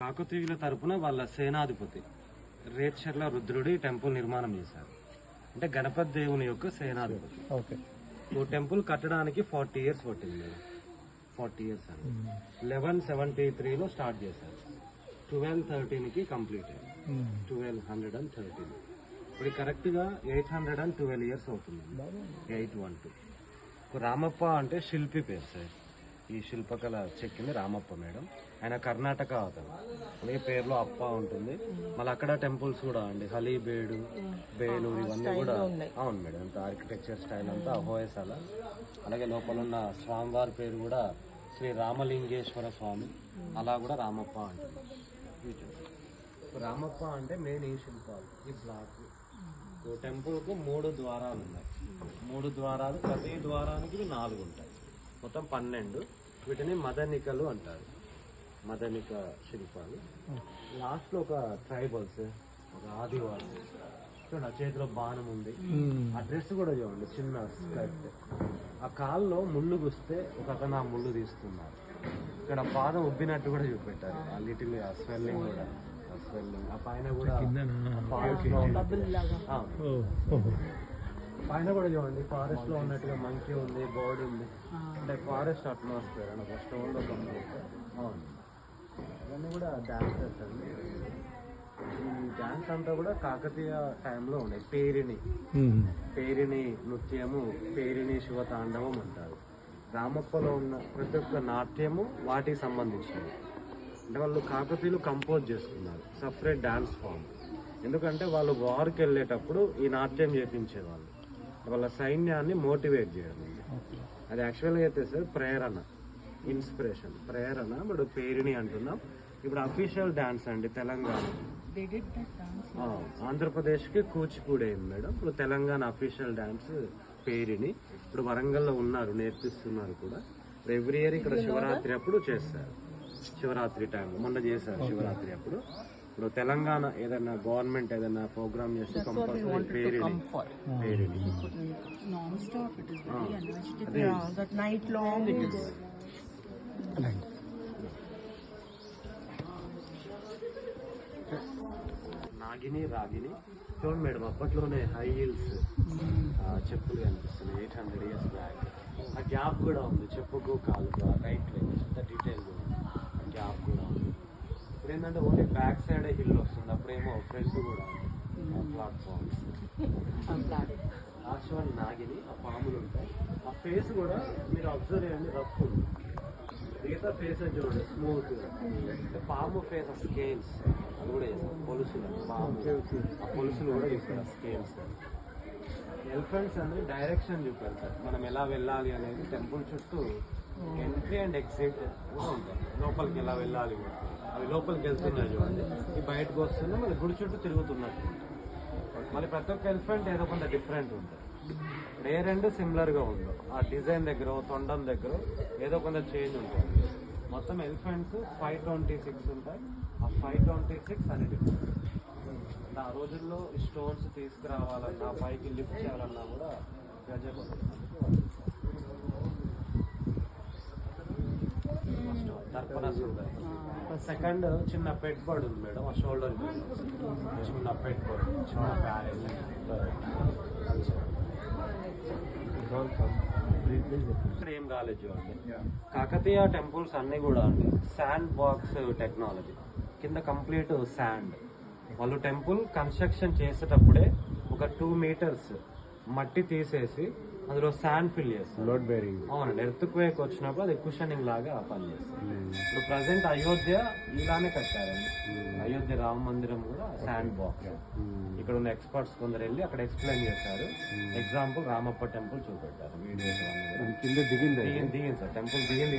కాకతీయుల తరపున వాళ్ళ సేనాధిపతి రేచర్ల రుద్రుడి టెంపుల్ నిర్మాణం చేశారు. అంటే గణపతి దేవుని యొక్క సేనాధిపతి. ఓ టెంపుల్ కట్టడానికి 40 years పట్టింది మేడం. 40 years అండి. 1173లో స్టార్ట్ చేశారు. 1213కి కంప్లీట్ అయింది. 1213. ఇప్పుడు కరెక్ట్గా 812 years అవుతుంది. 812. రామప్ప అంటే శిల్పి పేరు సార్. ఈ శిల్పకళ చెక్కింది రామప్ప మేడం. ఆయన కర్ణాటక అవుతాడు. అలాగే పేరులో అప్ప ఉంటుంది. మళ్ళీ అక్కడ టెంపుల్స్ కూడా అండి, హలీబేడు, బేలూరు, ఇవన్నీ కూడా అవును మేడం. అంత ఆర్కిటెక్చర్ స్టైల్ అంతా హోయసాల. అలాగే లోపల ఉన్న స్వామివారి పేరు కూడా శ్రీ రామలింగేశ్వర స్వామి. అలా కూడా రామప్ప అంటుంది. రామప్ప అంటే మెయిన్ ఈ శిల్పాలు, ఈ బ్లాక్. టెంపుల్కు 3 ద్వారాలు ఉన్నాయి. 3 ద్వారాలు, ప్రతి ద్వారానికి 4 ఉంటాయి. మొత్తం 12. వీటిని మదనికలు అంటారు. మదనిక శిల్పాలు. లాస్ట్లో ఒక ట్రైబల్స్, ఒక ఆదివాసి చూడండి, చేతిలో బాణం ఉంది. ఆ డ్రెస్ కూడా చూడండి, చిన్న స్కర్ట్. ఆ కాల్లో ముళ్ళు గుస్తే ఒక అతను ఆ ముళ్ళు తీస్తున్నారు. ఇక్కడ పాదం ఉబ్బినట్టు కూడా చూపెట్టారు. ఆ లిటిల్ ఆ స్వెల్లింగ్ కూడా, ఆ స్వెల్లింగ్. ఆ పైన కూడా పైన కూడా చూడండి, ఫారెస్ట్ లో ఉన్నట్టుగా మంకీ ఉంది, బర్డ్ ఉంది. అంటే ఫారెస్ట్ అట్మాస్ఫియర్ అని ఒక స్టోన్ లో అవును. ఇవన్నీ కూడా డాన్సెస్ అండి. ఈ డాన్స్ అంతా కూడా కాకతీయ టైంలో ఉన్నాయి. పేరిణి నృత్యము, పేరిణి శివతాండవం అంటారు. రామప్పలో ఉన్న ప్రతి ఒక్క నాట్యము వాటికి సంబంధించినవి. అంటే వాళ్ళు కాకతీయులు కంపోజ్ చేసుకున్నారు సపరేట్ డాన్స్ ఫామ్. ఎందుకంటే వాళ్ళు వార్కి వెళ్ళేటప్పుడు ఈ నాట్యం చేపించేవాళ్ళు, వాళ్ళ సైన్యాన్ని మోటివేట్ చేయడం. అది యాక్చువల్గా అయితే సార్ ప్రేరణ, ఇన్స్పిరేషన్, ప్రేరణ. ఇప్పుడు పేరిణి అంటున్నాం. ఇప్పుడు అఫీషియల్ డాన్స్ అండి తెలంగాణ. ఆంధ్రప్రదేశ్కి కూచిపూడి అయింది మేడం. ఇప్పుడు తెలంగాణ అఫీషియల్ డాన్స్ పేరిణి. ఇప్పుడు వరంగల్లో ఉన్నారు, నేర్పిస్తున్నారు కూడా. ఎవ్రీ ఇయర్ ఇక్కడ శివరాత్రి అప్పుడు చేస్తారు. శివరాత్రి టైం మొన్న చేశారు శివరాత్రి అప్పుడు. ఇప్పుడు తెలంగాణ ఏదైనా గవర్నమెంట్ ఏదైనా ప్రోగ్రామ్ చేస్తే కంపల్సరీ పేరిణి. నాగిని, రాగిని చూడండి మేడం. అప్పట్లోనే హై హీల్స్ చెప్పులు కనిపిస్తున్నాయి. 800 years బ్యాక్. ఆ గ్యాప్ కూడా ఉంది, చెప్పుకు కాలుకు రైట్ లైన్ అంత డీటెయిల్ కూడా గ్యాప్ కూడా ఉంది. ఇప్పుడు ఏంటంటే ఓన్లీ బ్యాక్ సైడ్ హిల్ వస్తుంది, అప్పుడేమో ఫ్రంట్ కూడా ప్లాట్ఫామ్. లాస్ట్ వన్ నాగిని, ఆ పాములు ఉంటాయి. ఆ ఫేస్ కూడా మీరు అబ్జర్వ్ చేయండి, రఫ్ ఉంది. మిగతా ఫేస్ చూడండి స్మూత్. పాము ఫేస్ స్కేల్స్ అది కూడా చేస్తారు. పొలుసులు పాము, ఆ పొలుసులు కూడా చూస్తారు స్కేల్స్. ఎలిఫెంట్స్ అనేది డైరెక్షన్ చూపెడతారు, మనం ఎలా వెళ్ళాలి అనేది. టెంపుల్ చుట్టూ ఎంట్రీ అండ్ ఎగ్జిట్ కూడా ఉంటాయి. లోపలికి ఎలా వెళ్ళాలి కూడా అవి లోపలికి వెళ్తున్నాయి చూడండి. ఈ బయటకు వస్తున్నాయి, మళ్ళీ గుడి చుట్టూ తిరుగుతున్నట్టు. మళ్ళీ ప్రతి ఒక్క ఎలిఫెంట్ ఏదో కొంత డిఫరెంట్ ఉంటుంది. ఏ రెండు సిమిలర్గా ఉండవు. ఆ డిజైన్ దగ్గర, తొండం దగ్గర ఏదో కొంత చేంజ్ ఉంటుంది. మొత్తం ఎలిఫెంట్స్ 526 ఉంటాయి. ఆ 526 అనేది డిఫరెంట్. ఆ రోజుల్లో స్టోన్స్ తీసుకురావాలన్నా, పైకి లిఫ్ట్ చేయాలన్నా కూడా తర్పణ సుందరి. సెకండ్ చిన్న పెట్ బర్డ్ ఉంది మేడం, ఆ షోల్డర్ చిన్న పెట్ బర్డ్, చిన్న ప్యారెట్. ఇక్కడ ఏం కాలేదు చూడండి. కాకతీయ టెంపుల్స్ అన్ని కూడా అండి శాండ్ బాక్స్ టెక్నాలజీ కింద, కంప్లీట్ శాండ్. వాళ్ళు టెంపుల్ కన్స్ట్రక్షన్ చేసేటప్పుడే ఒక 2 meters మట్టి తీసేసి అందులో శాండ్ ఫిల్ చేస్తారు. Load bearing. అవునండి, ఎర్త్ క్వేక్ వచ్చినప్పుడు అది కుషనింగ్ లాగా పనిచేస్తుంది. ఇప్పుడు ప్రజెంట్ అయోధ్య ఇలానే కట్టారండి. అయోధ్య రామ మందిరం కూడా శాండ్ బాక్స్. ఇక్కడ ఉన్న ఎక్స్పర్ట్స్ కొందరు వెళ్ళి అక్కడ ఎక్స్ప్లెయిన్ చేశారు. ఎగ్జాంపుల్ రామప్ప టెంపుల్ చూపెట్టారు వీడియోస్. దిగింది సార్, టెంపుల్ దిగింది.